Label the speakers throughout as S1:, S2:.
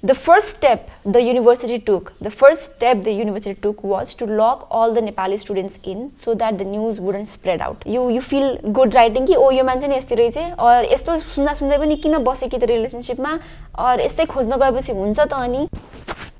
S1: The first step the university took was to lock all the Nepali students in so that the news wouldn't spread out. You feel good writing कि ओ यो मान्छे नि यस्तै रहेछ और यस्तो सुन्दा सुन्दै पनि किन बसे कि त रिलेसनशिपमा और यस्तै खोज्न गएपछि हुन्छ त अनि.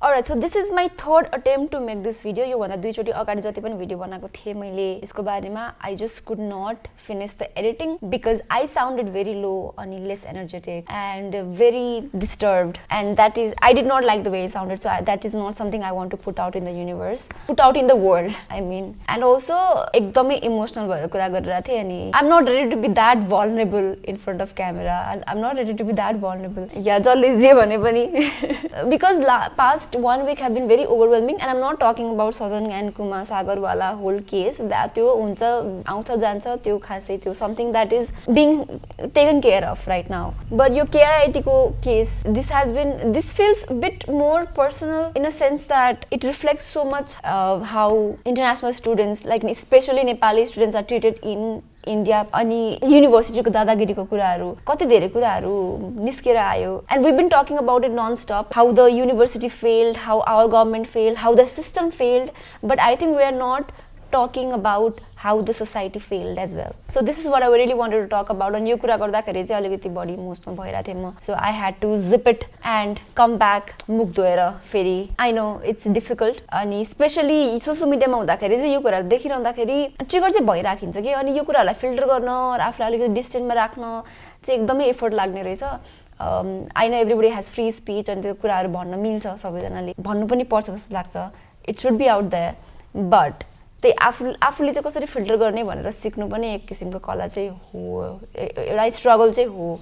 S1: Alright, so this is my third attempt to make this video. यो भन्दा दुई चोटी अगाडि जति पनि भिडियो बनाएको थिए मैले यसको बारेमा. I just could not finish the editing because I sounded very low and less energetic and very disturbed, and that is, I did not like the way it sounded, so that is not something I want to put out in the universe, put out in the world, I mean. And also एकदमै emotional भएर कुरा गरिरहेको थिएँ अनि I'm not ready to be that vulnerable in front of camera. I'm not ready to be that vulnerable. या जसले जे भने पनि because past 1 week have been very overwhelming, and I'm not talking about Sajan and Kuma Sagar wala whole case that त्यो हुन्छ आउँछ जान्छ त्यो खासै त्यो something that is being taken care of right now. But your KIIT ko case, this feels a bit more personal in a sense that it reflects so much how international students, like especially Nepali students, are treated in India. अनि युनिभर्सिटीको दादागिरीको कुराहरू कति धेरै कुराहरू निस्केर आयो, and we've been talking about it non-stop, how the university failed, how our government failed, how the system failed, but I think we are not talking about how the society failed as well. So this is what I really wanted to talk about, and यो कुरा गर्दाखेरि चाहिँ अलिकति बढी emotional भइरहेको थिएँ म. So I had to zip it and come back मुख धोएर फेरि. I know it's difficult, अनि स्पेशली सोसियल मिडियामा हुँदाखेरि चाहिँ यो कुराहरू देखिरहँदाखेरि ट्रिगर चाहिँ भइराखिन्छ कि, अनि यो कुराहरूलाई फिल्टर गर्न र आफूलाई अलिकति डिस्टेन्समा राख्न चाहिँ एकदमै एफर्ट लाग्ने रहेछ. I know everybody has free speech, अनि त्यो कुराहरू भन्न मिल्छ, सबैजनाले भन्नु पनि पर्छ जस्तो लाग्छ. It should be out there, but त्यही आफूले चाहिँ कसरी फिल्टर गर्ने भनेर सिक्नु पनि एक किसिमको कला चाहिँ हो, एउटा स्ट्रगल चाहिँ हो.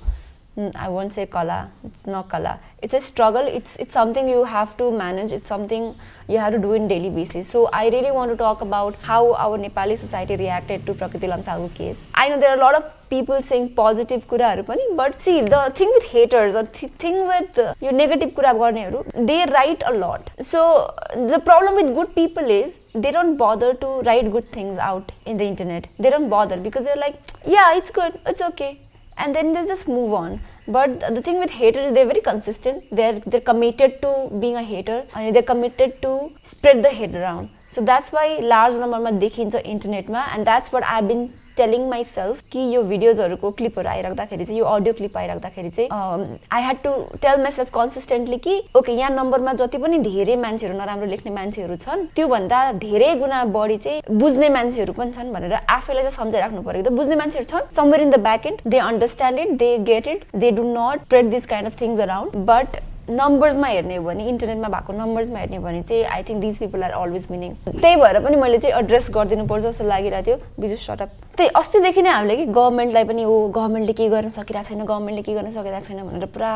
S1: I won't say kala, it's not kala. It's a struggle, it's something you have to manage, it's something you have to do in daily basis. So I really want to talk about how our Nepali society reacted to Prakriti Lamsal case. I know there are a lot of people saying positive kuraharu pani, but see, the thing with haters or thing with your negative kura garneharu, they write a lot. So the problem with good people is they don't bother to write good things out in the internet. They don't bother because they're like, yeah, it's good, it's okay, and then they just move on. But the thing with haters is they're very consistent. They're committed to being a hater, and they're committed to spread the hate around. So that's why large number ma देखिन्छ internet ma, and that's what I've been telling myself कि यो भिडियोजहरुको क्लिपहरु आइराख्दाखेरि चाहिँ, यो audio clip आइराख्दाखेरि चाहिँ I had to tell myself consistently कि okay, यहाँ नम्बरमा जति पनि धेरै मान्छेहरु नराम्रो लेख्ने मान्छेहरु छन्, त्यो भन्दा धेरै गुना बढी चाहिँ बुझ्ने मान्छेहरु पनि छन् भनेर आफैलाई चाहिँ सम्झाइराख्नु पर्यो. त बुझ्ने मान्छेहरु छन् somewhere in the back end, they understand it, they get it, they do not spread these kind of things around. But नम्बर्समा हेर्ने हो भने, इन्टरनेटमा भएको नम्बर्समा हेर्ने हो भने चाहिँ I think this people are always winning. त्यही भएर पनि मैले चाहिँ एड्रेस गरिदिनु पर्छ जस्तो लागिरहेको थियो. बिजु शट अप. त्यही अस्तिदेखि नै हामीले कि गभर्नमेन्टलाई पनि हो, गभर्नमेन्टले के गर्न सकिरहेको छैन, गभर्नमेन्टले के गर्न सकिरहेको छैन भनेर पुरा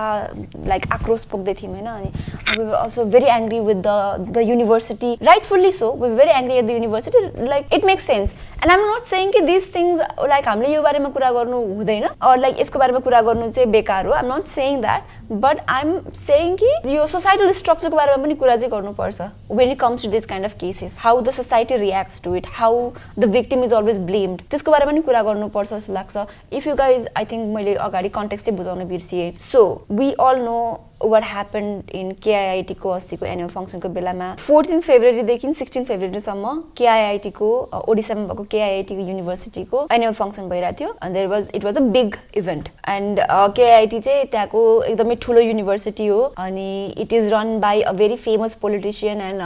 S1: लाइक आक्रोश पोख्दै थियौँ हैन. अनि we were also very angry with the university, rightfully so. We were very angry at the university, like it makes sense. And I'm not saying कि these things like हामीले यो बारेमा कुरा गर्नु हुँदैन or like यसको बारेमा कुरा गर्नु चाहिँ बेकार हो. I'm not saying that, but I'm saying कि यो societal structure को बारेमा पनि कुरा चाहिँ गर्नुपर्छ when it comes to this kind of cases, how the society reacts to it, how the victim is always blamed. त्यसको बारेमा पनि कुरा गर्नुपर्छ जस्तो लाग्छ. If you guys, I think मैले अगाडि कन्टेक्स्ट चाहिँ बुझाउन बिर्सिए. So we all know what happened in KIIT को अस्तिको एनुअल फंक्सन को बेलामा 14 February देखि 16 February सम्म KIIT को ओडिसामा भएको KIIT युनिभर्सिटी को एनुअल फंक्सन भइरहेको थियो. And it was a big event, and KIIT चाहिँ त्यहाँको एकदमै ठुलो युनिभर्सिटी हो, अनि it is run by a very famous politician and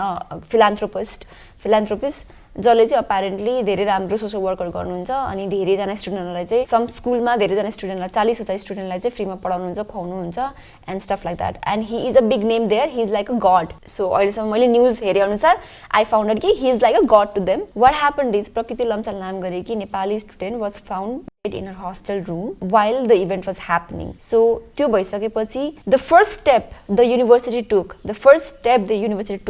S1: philanthropist जसले चाहिँ अप्यारेन्टली धेरै राम्रो सोशल वर्कहरु गर्नुहुन्छ, अनि धेरै जना स्टुडेन्टहरुलाई चाहिँ सम स्कुलमा धेरै जना स्टुडेन्टलाई 40,000 स्टुडेन्टलाई चाहिँ फ्रीमा पढाउनुहुन्छ, खुवाउनुहुन्छ and stuff like that. And he is a big name there, he is like a god. So अहिलेसम्म मैले न्यूज हेरे अनुसार आई फाउन्ड आउट कि he is like a god to them. What happened is Prakriti Lamsal नाम गरेकी Nepali student was found in her hostel room while the event was happening. So त्यो भइसकेपछि the first step the university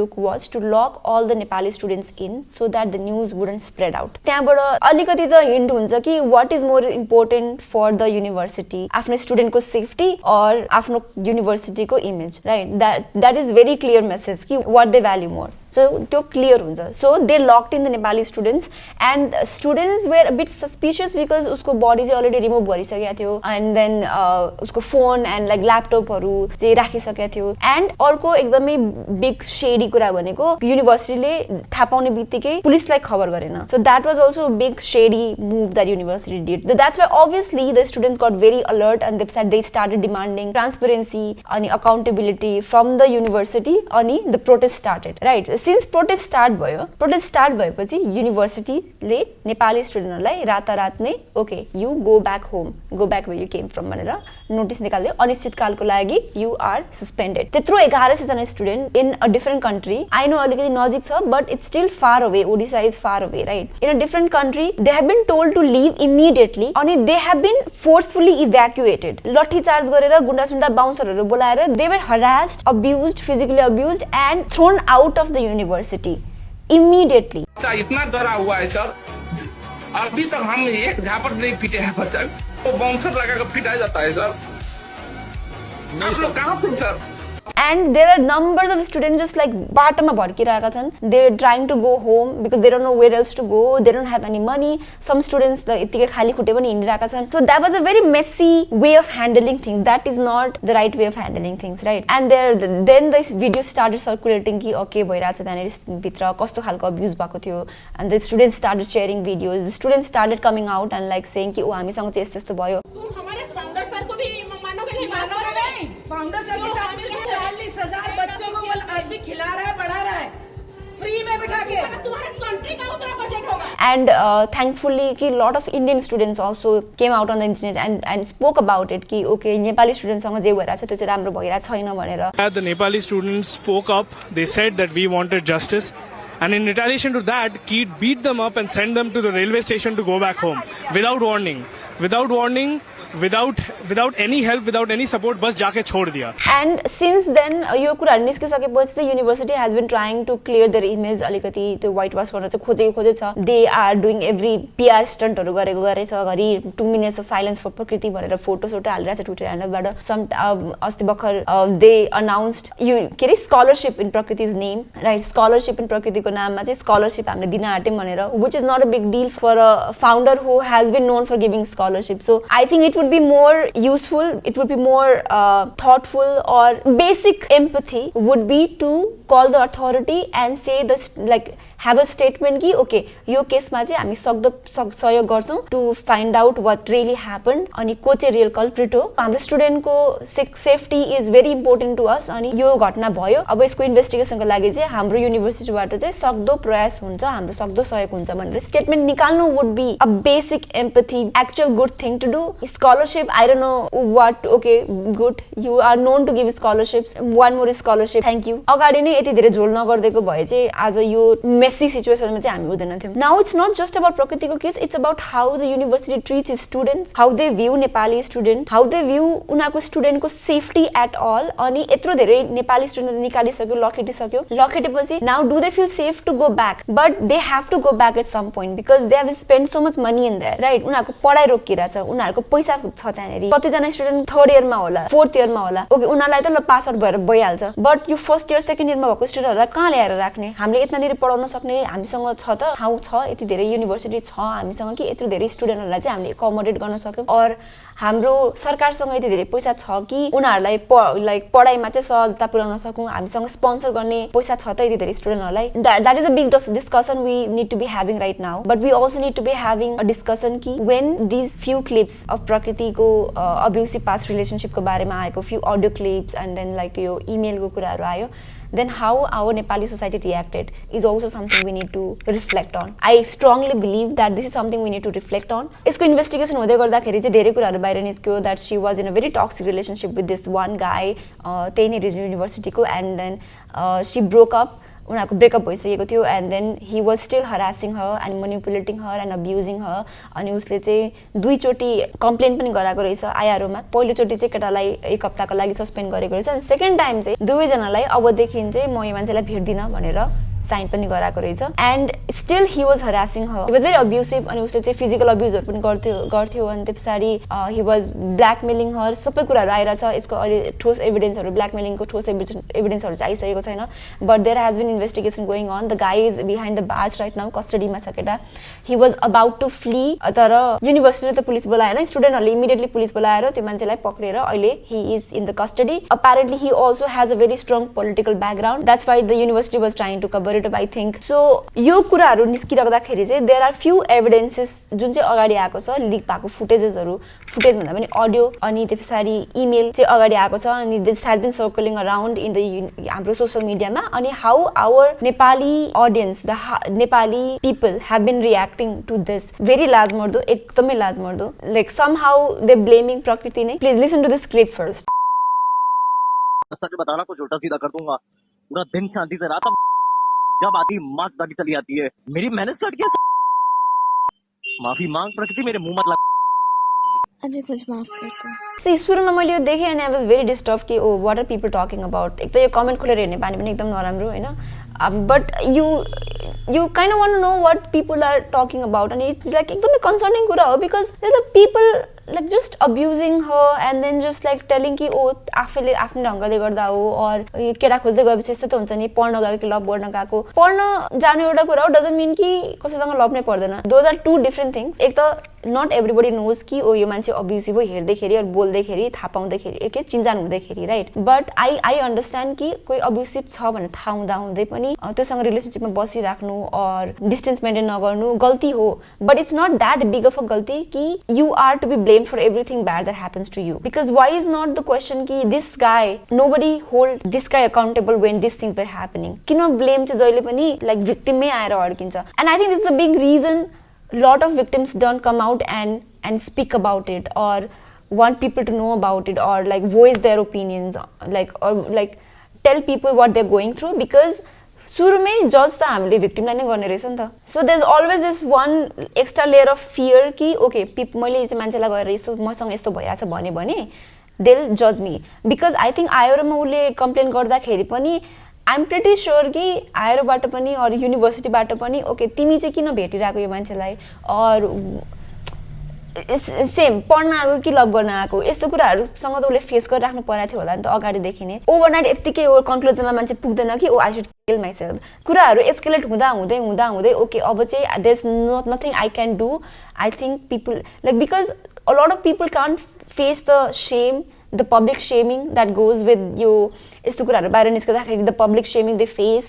S1: took was to lock all the Nepali students in so that the news wouldn't spread out. त्यहाँबाट अलिकति त hint हुन्छ कि what is more important for the university, आफ्नो student को safety और आफ्नो university को image, right? That is very clear message कि what they value more. So त्यो क्लियर हुन्छ so they looked in the Nepali students and students were a bit suspicious because उसको body चाहिँ अलरेडी रिमुभ गरिसकेको थियो एन्ड देन उसको phone and like ल्यापटपहरू चाहिँ राखिसकेको थियो एन्ड अर्को एकदमै बिग शेडी कुरा भनेको युनिभर्सिटीले थाहा पाउने बित्तिकै पुलिसलाई खबर गरेन so that was also big shady move that university did that's why obviously the students got very alert and they said they started demanding transparency and accountability from the university and the protest started right since protest start भएपछि university ले नेपाली स्टुडेन्टहरुलाई रातारात नै okay you go back where you came from भनेर notice निकाल्दै अनिश्चितकालको लागि you are suspended त्यत्रो 1100 जना student in a different country I know अलिकति नजिक छ but it's still far away Odisha is far away right in a different country they have been told to leave immediately अनि they have been forcefully evacuated लट्ठी charge गरेर गुण्डासुण्डा बाउन्सरहरू बोलाएर they were harassed abused physically abused and thrown out of the university immediately
S2: इतना डरा हुआ है sir अभी तक हम एक झापट नहीं पीटे हैं बच्चा वो बाउंसर लगा कर पिटाया जाता है सर आप लोग कहाँ थे sir
S1: and there are numbers of students just like बाटोमा भड्किरहेका छन् they're trying to go home because they don't know where else to go they don't have any money some students यतिकै खाली खुट्टे पनि हिँडिरहेका छन् so that was a very messy way of handling things that is not the right way of handling things right and then this video started circulating कि okay भइरहेछ त्यहाँनेर भित्र कस्तो खालको अब्युज भएको थियो and the students started sharing videos the students started coming out and like saying कि ओ हामीसँग चाहिँ यस्तो यस्तो भयो
S3: तुम हमारे फाउंडर सर को भी मानोगे नहीं
S4: फाउंडर सर के साथ मिलकर 40,000 बच्चों को अभी खिला रहा है पढ़ा रहा है फ्री में बिठा के
S3: तुम्हारे कंट्री का उतना बजट होगा
S1: and thankfully कि lot of Indian students also came out on the internet and spoke about it कि okay नेपाली students सँग जे भइरहेछ त्यो चाहिँ राम्रो भइरहेछ छैन भनेर
S5: The Nepali students spoke up they said that we wanted justice and in retaliation to that Keat beat them up and sent them to the railway station to go back home without warning without any help without any support बस जाके छोड़ दिया
S1: and since then यो कुरा निस्किसकेपछि चाहिँ university has been trying to clear their image अलिकति त्यो white wash गर्न चाहिँ खोजेछ they are doing every PR स्टन्टहरु गरेछ घरि 2 minutes of silence for प्रकृति भनेर फोटो हालिरहेछ ट्विटर ह्यान्डलबाट some अस्ति भर्खर they announced यो के रे scholarship in प्रकृति's name right scholarship in प्रकृतिको नाममा चाहिँ scholarship हामीले दिन आट्यौं भनेर which is not a big deal for a founder who has been known for giving scholarship so I think it would be more useful it would be more thoughtful or basic empathy would be to call the authority and say this like have a statement कि okay यो केसमा चाहिँ हामी सक्दो सहयोग गर्छौं to find out what really happened अनि को चाहिँ रियल कल्प्रिट हो हाम्रो स्टुडेन्टको safety is very important to us अनि यो घटना भयो अब यसको इन्भेस्टिगेसनको लागि चाहिँ हाम्रो युनिभर्सिटीबाट चाहिँ सक्दो प्रयास हुन्छ हाम्रो सक्दो सहयोग हुन्छ भनेर स्टेटमेन्ट निकाल्नु would be a basic empathy actual good thing to do scholarship I don't know what okay good you are known to give scholarships one more scholarship thank you अगाडि नै यति धेरै झोल नगर्देको भए चाहिँ आज यो मेसी सिचुएसनमा चाहिँ हामी हुँदैन थियौँ now it's not just about प्रकृतिको case it's about how the university treats its students how they view Nepali student how they view उनीहरूको स्टुडेन्टको सेफ्टी एट अल अनि यत्रो धेरै नेपाली स्टुडेन्ट निकालिसक्यो लखेटेपछि now do they feel safe to go back but they have to go back at some point because they have spend so much money in there right उनीहरूको पढाइ रोकिरहेछ उनीहरूको पैसा छ त्यहाँनिर कतिजना स्टुडेन्ट थर्ड इयरमा होला फोर्थ इयरमा होला ओके उनीहरूलाई त ल पास आउट भएर भइहाल्छ बट यो फर्स्ट इयर सेकेन्ड इयरमा भएको स्टुडेन्टहरूलाई कहाँ ल्याएर राख्ने हामीले यतानिर पढाउन सक्ने हामीसँग छ त ठाउँ छ यति धेरै युनिभर्सिटी छ हामीसँग कि यत्रो धेरै स्टुडेन्टहरूलाई चाहिँ हामीले एकोमोडेट गर्न सक्यौँ और हाम्रो सरकारसँग यति धेरै पैसा छ कि उनीहरूलाई लाइक पढाइमा चाहिँ सहजता पुर्याउन सकौँ हामीसँग स्पोन्सर गर्ने पैसा छ त यति धेरै स्टुडेन्टहरूलाई that is a big discussion we need to be having right now but we also need to be having a discussion कि when these few clips of प्रकृतिको अब्युसिभ पास्ट रिलेसनसिपको बारेमा आएको few audio clips and then like यो इमेलको कुराहरू आयो then how our Nepali society reacted is also something we need to reflect on. I strongly believe that this is something we need to reflect on. यसको investigation हुँदै गर्दाखेरि चाहिँ धेरै कुराहरू बाहिर निस्क्यो that she was in a very toxic relationship with this one guy त्यही नै युनिभर्सिटीको and then she broke up उनीहरूको ब्रेकअप भइसकेको थियो and then he was still harassing her and manipulating her and abusing her अनि उसले चाहिँ दुईचोटि complain पनि गराएको रहेछ आइआरओमा पहिलोचोटि चाहिँ केटालाई 1 हप्ताको लागि सस्पेन्ड गरेको रहेछ अनि सेकेन्ड टाइम चाहिँ दुवैजनालाई अबदेखि चाहिँ म यो मान्छेलाई भेट्दिनँ भनेर साइन पनि गराएको रहेछ and still he was harassing her, he was very abusive अनि उसले चाहिँ फिजिकल अब्युजहरू पनि गर्थ्यो अनि त्यस पछाडि ही वाज ब्ल्याकमेलिङ हर, सबै कुराहरू आइरहेछ। यसको अहिले ठोस एभिडेन्सहरू, ब्ल्याकमेलिङको ठोस एभिडेन्सहरू चाहिँ आइसकेको छैन, but there has been investigation going on. The guy is behind the bars right now, कस्टडीमा छ केटा। He was about to flee, तर युनिभर्सिटीले त पुलिस बोलाएन, स्टुडेन्टहरूले इमिडिएटली पुलिस बोलाएर त्यो मान्छेलाई पक्रेर अहिले he is in the custody. Apparently he also has a very strong political background, that's why the university was trying to cover it up I think. So यो कुराहरू निस्किराख्दाखेरि चाहिँ देयर आर फ्यु एभिडेन्सेस जुन चाहिँ अगाडि आएको छ, leak भएको फुटेजेसहरू, footage भन्दा पनि अडियो अनि त्यो पछाडि इमेल चाहिँ अगाडि आएको छ अनि this has been circulating around in the हाम्रो सोसियल मिडियामा। अनि how our Nepali audience, the Nepali people have been reacting to this, very लाजमर्दो, एकदमै लाजमर्दो। Like some how they blaming Prakriti नै। Please listen to this clip first.
S6: सच बताना कुछ उल्टा सीधा कर दूंगा, पूरा दिन शांति से रहा था, जब आती माँ दादी चली आती है, मेरी मेहनत स्टार्ट किया। माफी मांग प्रकृति, मेरे मुंह मत लग।
S7: अझै कुछ माफ गर्छु।
S1: सी सुरुमा मैले यो देखेँ अनि आई वाज भेरी डिस्टर्ब कि oh what are people talking about. एक त यो कमेन्ट खोलेर हेर्ने बानी पनि एकदम नराम्रो होइन, but you kind of want to know what people are talking about and it's like एकदमै concerning कुरा हो because the people like just abusing her and then just like telling कि ओ आफैले आफ्नो ढङ्गले गर्दा हो और केटा खोज्दै गएपछि यस्तो त हुन्छ नि, पढ्न गएको कि लभ गर्न गएको। पढ्न जानु एउटा कुरा हो, डजन्ट मिन कि कसैसँग लभ नै पर्दैन। Those are two different things. एक त नट एभ्रीबडी नोज कि ओ यो मान्छे अब्युसिभ हो हेर्दैखेरि और बोल्दैखेरि थाहा पाउँदाखेरि के चिन्जान हुँदैखेरि, राइट। बट आई अन्डरस्ट्यान्ड कि कोही अब्युसिभ छ भनेर थाहा हुँदै पनि त्योसँग रिलेसनसिपमा बसिराख्नु और डिस्टेन्स मेन्टेन नगर्नु गल्ती हो, but it's not that big of a गल्ती कि you are to be blamed for everything bad that happens to you. Because why is not the question कि this guy, nobody hold this guy accountable when this things were happening. किन blame चाहिँ जहिले पनि like भिक्टिममै आएर अड्किन्छ। And I think this is a big reason lot of victims don't come out and speak about it or want people to know about it or like voice their opinions like tell people what they're going through because सुरुमै जज त हामीले भिक्टिमलाई नै गर्ने रहेछ नि त। So there is always this one extra layer of fear कि ओके मैले चाहिँ मान्छेलाई गएर यस्तो मसँग यस्तो भइरहेछ भने दे विल जज मी बिकज आई थिङ्क आयोरमा उसले कम्प्लेन गर्दाखेरि पनि आइएम प्रिटी स्योर कि आयोबाट पनि और युनिभर्सिटीबाट पनि ओके तिमी चाहिँ किन भेटिरहेको यो मान्छेलाई और सेम पढ्न आएको कि लभ गर्न आएको, यस्तो कुराहरूसँग त उसले फेस गरिराख्नु परेको थियो होला नि त अगाडिदेखि नै। ओभरनाइट यत्तिकै कन्क्लुजनमा मान्छे पुग्दैन कि oh I should kill myself. कुराहरू एस्केलेट हुँदै ओके अब चाहिँ there is nothing I can do. I think people like because a lot of people can't face the same, the public shaming that goes with यो यस्तो कुराहरू बाहिर निस्कँदाखेरि the public shaming they face,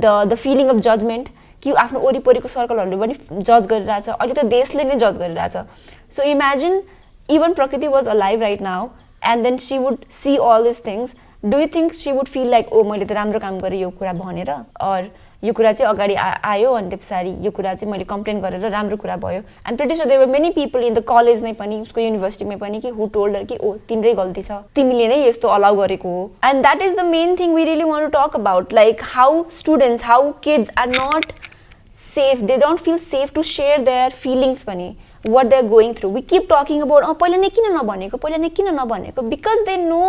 S1: the feeling of judgment कि आफ्नो वरिपरिको सर्कलहरूले पनि जज गरिरहेछ, अहिले त देशले नै जज गरिरहेछ। So imagine even Prakriti was alive right now and then she would see all this things, do you think she would feel like oh मैले त राम्रो काम गरेँ यो कुरा भनेर, और यो कुरा चाहिँ अगाडि आयो अनि त्यो पछाडि यो कुरा चाहिँ मैले कम्प्लेन गरेर राम्रो कुरा भयो। And pretty sure there were many people in the college नै पनि उसको युनिभर्सिटीमै पनि कि हु टोल्ड हर कि ओ तिम्रै गल्ती छ, तिमीले नै यस्तो अलाउ गरेको हो। And that is the main thing we really want to talk about, like how students, how kids are not safe, they don't feel safe to share their feelings पनि what they're going through. We keep talking about पहिला नै किन नभनेको because they know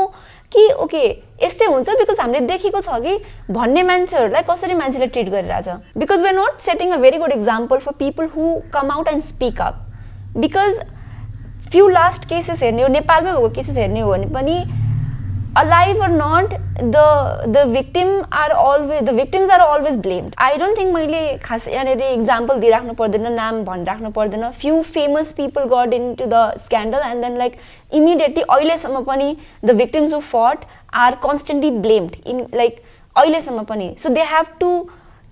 S1: कि okay यस्तै हुन्छ because हामीले देखेको छ कि भन्ने मान्छेहरूलाई कसरी मान्छेले ट्रिट गरिरहेछ। Because we are not setting a very good example for people who come out and speak up. Because few last cases हेर्ने हो, नेपालमै भएको केसेस हेर्ने हो भने पनि alive or not, the victims are always blamed. I don't think मैले खास यहाँनिर एक्जाम्पल दिइराख्नु पर्दैन, नाम भनिराख्नु पर्दैन। few famous people got into the scandal and then like immediately अहिलेसम्म पनि the victims who fought are constantly blamed in like अहिलेसम्म पनि। so they have to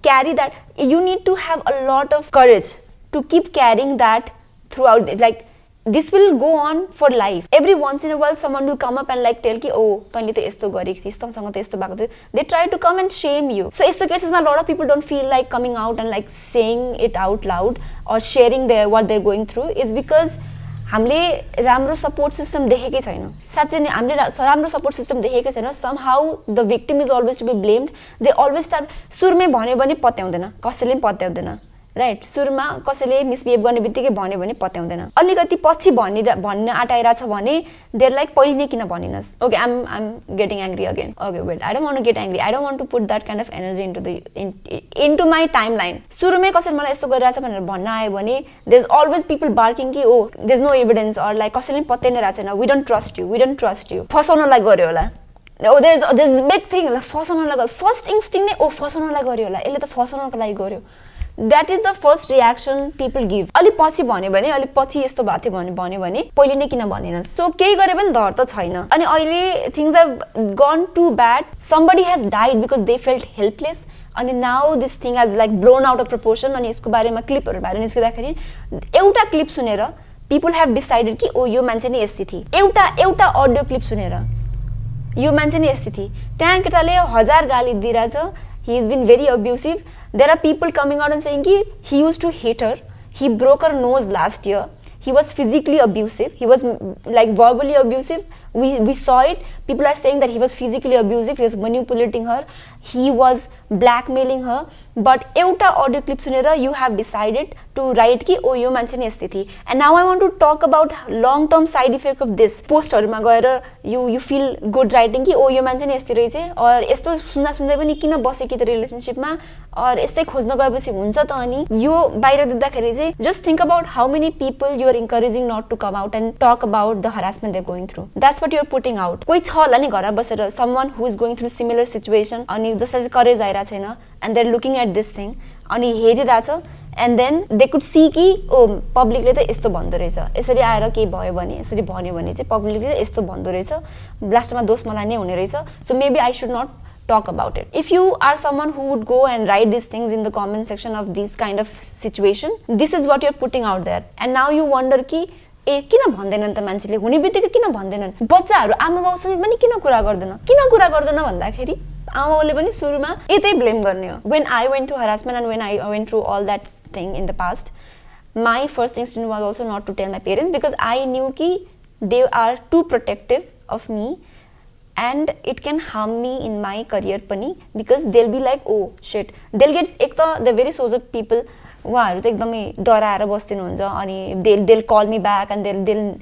S1: carry that, you need to have a lot of courage to keep carrying that throughout, like this will go on for life. Every once in a while someone will come up and like tell कि ओ तैँले त यस्तो गरेको थिइस्, तँसँग त यस्तो भएको थियो। They try to come and shame you. So यस्तो केसेसमा lot of people don't feel like coming out and like saying it out loud or sharing what they're going through is because हामीले राम्रो सपोर्ट सिस्टम देखेकै छैन। साँच्चै नै हामीले राम्रो support system देखेकै छैन। somehow the victim is always to be blamed. They always start सुरुमै भन्यो भने पत्याउँदैन, कसैले पनि पत्याउँदैन। राइट सुरुमा कसैले मिसबिहेभ गर्ने बित्तिकै भन्यो भने पत्याउँदैन अलिकति पछि भन्न आँटाइरहेछ भने देयर लाइक पहिले नै किन भनिनस् okay I'm getting angry again okay wait I don't want to get angry I don't want to put that kind of energy into my time line सुरुमै कसैले मलाई यस्तो गरिरहेछ भनेर भन्न आयो भने there is always people barking कि oh there is no evidence or like कसैले पनि पत्याइ नै रहेको छैन वी डोन्ट ट्रस्ट यु फसाउनलाई गर्यो होला there's big thing फसाउनलाई first instinct नै फसाउनलाई गर्यो होला यसले त फसाउनको लागि गर्यो that is the first reaction people give अलिक पछि भन्यो भने अलिक पछि यस्तो भएको थियो भन्यो भने पहिले नै किन भनेन सो केही गरे पनि डर त छैन अनि अहिले things have gone to bad somebody has died because they felt helpless अनि now this thing has like blown out of proportion अनि यसको बारेमा क्लिपहरू बाहिर निस्किँदाखेरि एउटा क्लिप सुनेर पिपल हेभ डिसाइडेड कि ओ यो मान्छे नै यस्तै थिए एउटा अडियो क्लिप सुनेर यो मान्छे नै यस्तै थिए त्यहाँ केटाले 1000 गाली दिइरहेछ he has been very abusive there are people coming out and saying ki he used to hit her he broke her nose last year he was physically abusive he was like verbally abusive we saw it people are saying that he was physically abusive he was manipulating her he was blackmailing her but एउटा audio clip सुनेर you have decided to write कि ओ यो मान्छे नै यस्तै थिए and now I want to talk about long term side effect of this पोस्टहरुमा गएर you feel good writing कि ओ यो मान्छे नै यस्तै रहेछ और यस्तो सुन्दा सुन्दै पनि किन बसे कि त रिलेसनशिपमा और यस्तै खोज्न गएपछि हुन्छ त अनि यो बाहिर दिँदाखेरि चाहिँ just think about how many people you are encouraging not to come out and talk about the harassment they're going through that's what you're putting out कोही छ होला नि घरमा बसेर someone who is going through similar situation अनि जसले courage आइरा छैन and they're looking at this thing अनि हेरिरहेछ and then they could see कि ओ पब्लिकले त यस्तो भन्दो रहेछ यसरी आएर केही भयो भने यसरी भन्यो भने चाहिँ पब्लिकले यस्तो भन्दो रहेछ लास्टमा दोष मलाई नै हुने रहेछ so maybe I should not talk about it if you are someone who would go and write these things in the comment section of this kind of situation this is what you're putting out there and now you wonder कि ए किन भन्दैनन् त मान्छेले हुने बित्तिकै किन भन्दैनन् बच्चाहरू आमा बाउसँग पनि किन कुरा गर्दैन भन्दाखेरि आमा बाउले पनि सुरुमा यतै ब्लेम गर्ने हो when I went through harassment and when I went through all that thing in the past my first instinct was also not to tell my parents because I knew ki they are too protective of me and it can harm me in my career pani because they'll be like oh shit they'll get ek ta the very source of people उहाँहरु चाहिँ एकदमै डराएर बस्दिनु हुन्छ अनि they'll call me back and they'll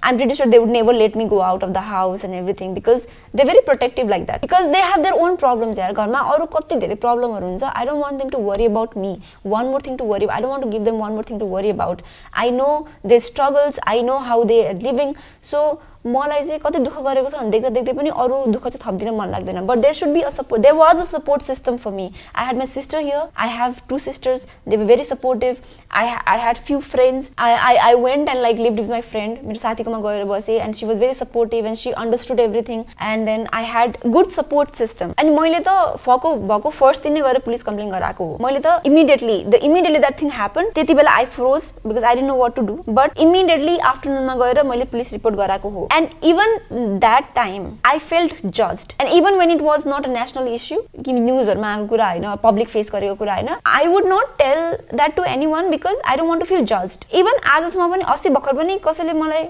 S1: I'm pretty sure they would never let me go out of the house and everything because they're very protective like that because they have their own problems यार घरमा अरु कति धेरै प्रब्लमहरु हुन्छ I don't want them to worry about me one more thing to worry I don't want to give them one more thing to worry about I know their struggles I know how they are living so मलाई चाहिँ कति दुःख गरेको छ भने देख्दै पनि अरु दुःख चाहिँ थप्दिन मन लाग्दैन but there should be a support there was a support system for me I had my sister here I have 2 sisters they were very supportive I had few friends I went and like lived with my friend मेरो साथीकोमा गएर बसे and she was very supportive and she understood everything and then I had good support system अनि मैले त भएको first दिन नै गएर पुलिस कम्प्लेन गराएको हो मैले त immediately that thing happened त्यतिबेला I froze because I didn't know what to do but immediately आफ्टरनुनमा गएर मैले पुलिस रिपोर्ट गराएको हो and even that time I felt judged and even when it was not a national issue कि न्यूजहरुमा आएको कुरा हैन public face गरेको कुरा हैन I would not tell that to anyone because I don't want to feel judged even आजसम्म पनि अस्ति भर्खर पनि कसैले मलाई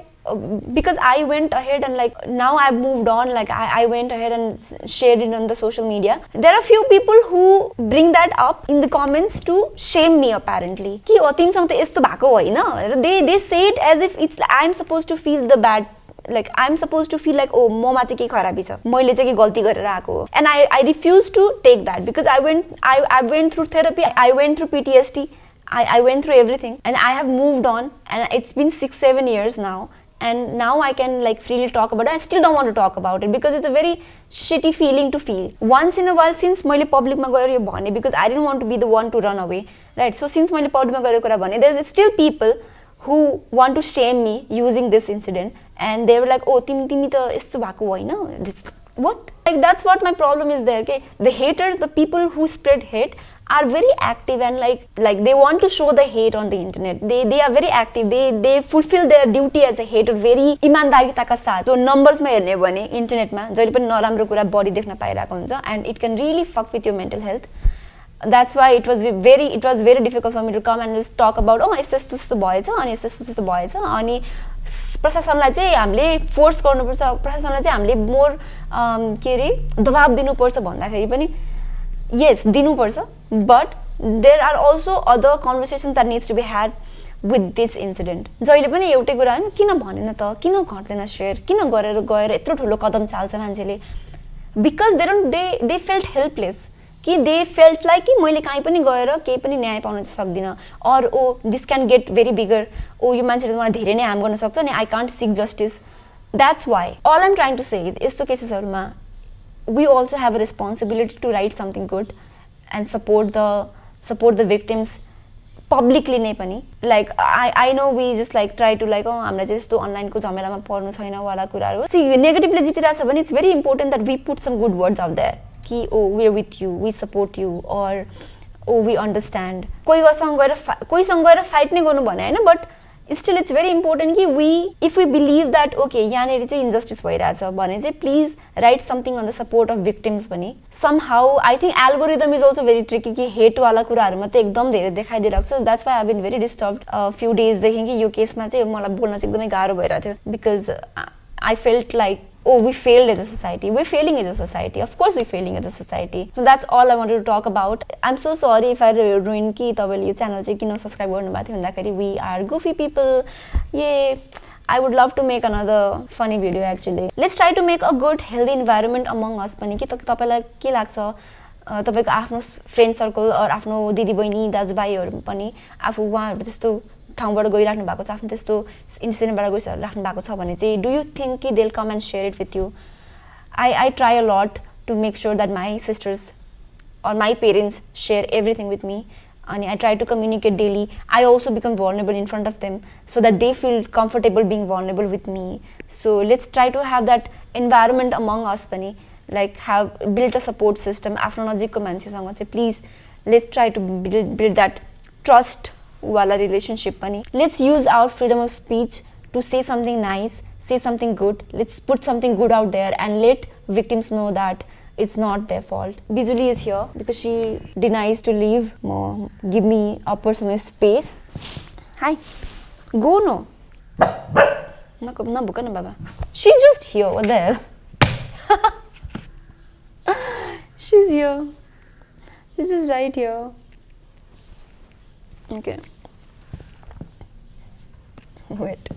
S1: because I went ahead and like now I've moved on like I went ahead and shared it on the social media there are few people who bring that up in the comments to shame me apparently कि तिमीसँग त यस्तो भएको हैन they say it as if it's I'm supposed to feel the bad like I'm supposed to feel like oh ममा चाहिँ के खराबी छ मैले चाहिँ के गल्ती गरेर आको हो and I refuse to take that because I went through therapy I went through PTSD I went through everything and I have moved on and it's been 6-7 years now and now I can like freely talk about it I still don't want to talk about it because it's a very shitty feeling to feel once in a while since मैले पब्लिकमा गएर यो भने because I didn't want to be the one to run away right so since मैले पब्लिकमा गएर कुरा भने there's still people who want to shame me using this incident and they were like oh timi ta yesto bhako haina what like that's what my problem is there okay the haters the people who spread hate are very active and like they want to show the hate on the internet they are very active they fulfill their duty as a hater very इमानदारीताका साथ so numbers मा हेर्ने भने internet मा जहिले पनि नराम्रो कुरा बढी देख्न पाइरहेको हुन्छ and it can really fuck with your mental health that's why it was very difficult for me to come and just talk about oh यस्तो भएछ अनि यस्तो भएछ अनि प्रशासनलाई चाहिँ हामीले फोर्स गर्नुपर्छ प्रशासनलाई चाहिँ हामीले मोर के रे दबाब दिनुपर्छ भन्दाखेरि पनि yes दिनुपर्छ but there are also other conversations that needs to be had with this incident. जहिले पनि एउटै कुरा हैन किन भनेन त किन गर्दैन शेयर किन गरेर गएर यत्रो ठुलो कदम चाल्छ मान्छेले because they felt helpless कि they felt like कि मैले कहीँ पनि गएर केही पनि न्याय पाउन सक्दिन or oh this can get very bigger oh यो मान्छेले मलाई धेरै नै हार्म गर्न सक्छ अनि I can't seek justice. That's why all I'm trying to say is यस्तो केसेसहरुमा we also have a responsibility to write something good and support the victims publicly नै पनि like I know we just like try to like हामीलाई चाहिँ यस्तो online को झमेलामा पर्नु छैन वाला कुराहरु see नेगेटिभली जितिरा छ भने it's very important that we put some good words out there कि oh we are with you we support you or oh we understand कोहीसँग गएर फाइट नै गर्नु भने हैन but still it's very important कि if we believe that okay यहाँनेरि चाहिँ injustice भइराछ भने चाहिँ please write something on the support of victims पनि somehow I think algorithm is also very tricky कि hate वाला कुराहरु मात्रै एकदम धेरै देखाइदिरहेको छ that's why I've been very disturbed a few days देखि कि यो केसमा चाहिँ मलाई बोल्न चाहिँ एकदमै गाह्रो भइराथ्यो because I felt like oh we failed as a society we're failing as a society of course we're failing as a society so that's all I wanted to talk about. I'm so sorry if I ruined कि तपाईले यो channel चाहिँ किन subscribe गर्नु भएको थियो भन्दाखेरि we are goofy people. Yeah, I would love to make another funny video actually. Let's try to make a good healthy environment among us पनि कि तपाईलाई के लाग्छ तपाईको आफ्नो फ्रेन्ड सर्कल or आफ्नो दिदी बहिनी दाजुभाइहरु पनि आफू उहाँहरु त्यस्तो ठाउँबाट गइराख्नु भएको छ आफ्नो त्यस्तो इन्सिडेन्टबाट गइराख्नु भएको छ भने चाहिँ do you think कि they'll come and share it with you? I try a lot to make sure that my sisters or my parents share everything with me and I try to communicate daily. I also become vulnerable in front of them so that they feel comfortable being vulnerable with me. So let's try to have that environment among us pani like have build a support system आफ्नो नजिकको मान्छेसँग चाहिँ please let's try to build that trust wala relationship pani. Let's use our freedom of speech to say something nice, say something good. Let's put something good out there and let victims know that it's not their fault. Bijuli is here because she denies to leave. Give me a personal space. Hi. Go no. Na buka na baba. She's just here. What the hell? She's here. She's just right here. Okay. Wait.